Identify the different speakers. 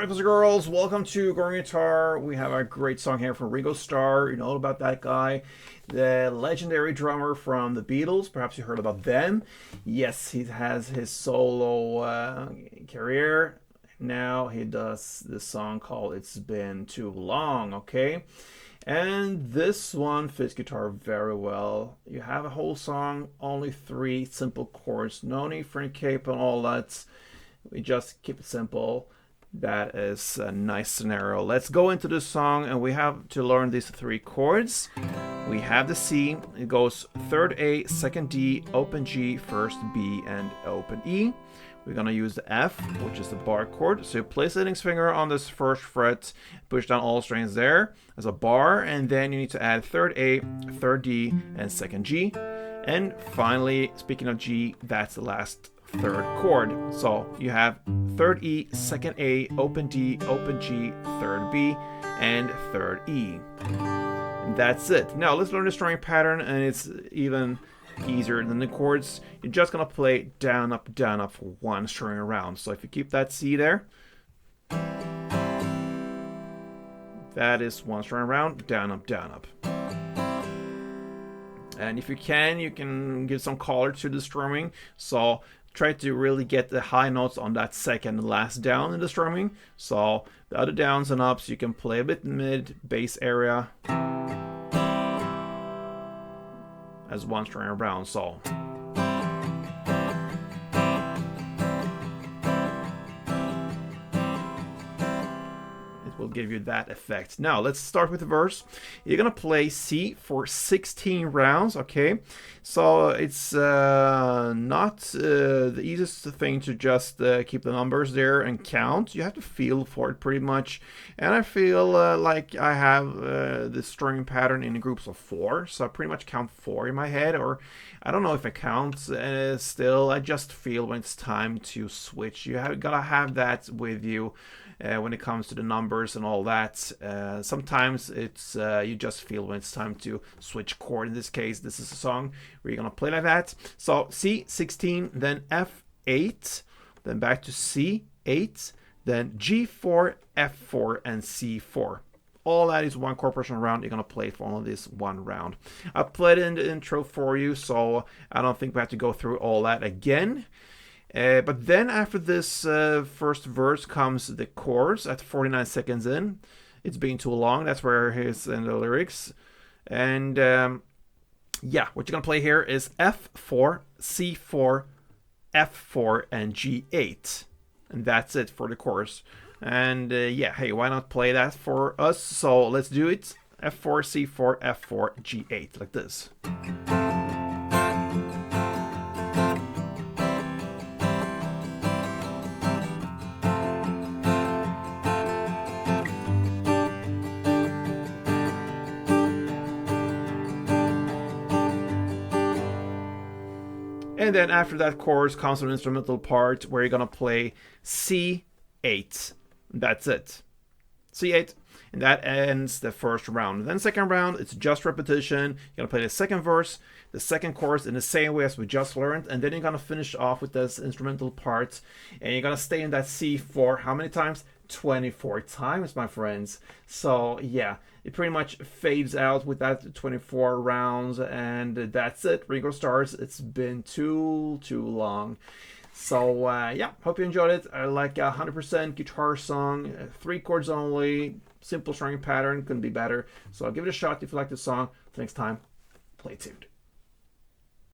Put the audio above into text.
Speaker 1: Alright, boys and girls, welcome to Growing Guitar. We have a great song here from Ringo Starr. You know about that guy, the legendary drummer from the Beatles. Perhaps you heard about them. Yes, he has his solo career. Now he does this song called It's Been Too Long, okay? And this one fits guitar very well. You have a whole song, only 3 simple chords. No need for any cape and all that. We just keep it simple. That is a nice scenario. Let's go into this song, and we have to learn these 3 chords. We have the C. It goes 3rd A, 2nd D, open G, 1st B, and open E. We're gonna use the F, which is the bar chord. So you place the index finger on this 1st fret, push down all strings there as a bar, and then you need to add 3rd A, 3rd D, and 2nd G. And finally, speaking of G, that's the last 3rd chord. So you have 3rd E, 2nd A, open D, open G, 3rd B, and 3rd E. And that's it. Now let's learn the strumming pattern, and it's even easier than the chords. You're just gonna play down, up for 1 string around. So if you keep that C there, that is 1 string around, down, up. And if you can give some color to the strumming. So try to really get the high notes on that second last down in the strumming. So the other downs and ups, you can play a bit mid bass area as 1 string around. So will give you that effect. Now let's start with the verse. You're gonna play C for 16 rounds, okay? So it's not the easiest thing to just keep the numbers there and count. You have to feel for it pretty much. And I feel like I have the string pattern in groups of 4, so I pretty much count 4 in my head, or I don't know if I count still. I just feel when it's time to switch. Gotta have that with you. When it comes to the numbers and all that, sometimes it's you just feel when it's time to switch chord. In this case, this is a song where you're gonna play like that. So C 16, then F8, then back to C8, then G4, F4, and C4. All that is 1 chord progression round. You're gonna play for only this 1 round. I played in the intro for you, so I don't think we have to go through all that again. But then after this first verse comes the chorus at 49 seconds in. It's been too long. That's where he's in the lyrics. And yeah, what you're going to play here is F4, C4, F4, and G8. And that's it for the chorus. And yeah, hey, why not play that for us? So let's do it. F4, C4, F4, G8, like this. And then after that chorus comes an instrumental part where you're gonna play C8. That's it. C8. And that ends the first round. Then second round, it's just repetition. You're gonna play the second verse, the second chorus in the same way as we just learned, and then you're gonna finish off with this instrumental part, and you're gonna stay in that C for how many times? 24 times, my friends. So yeah, it pretty much fades out with that 24 rounds, and that's it. Ringo Starr's It's Been Too Long. So yeah, hope you enjoyed it. I like a 100% guitar song, 3 chords only, simple strumming pattern, couldn't be better. So give it a shot if you like the song. Till next time, play tuned.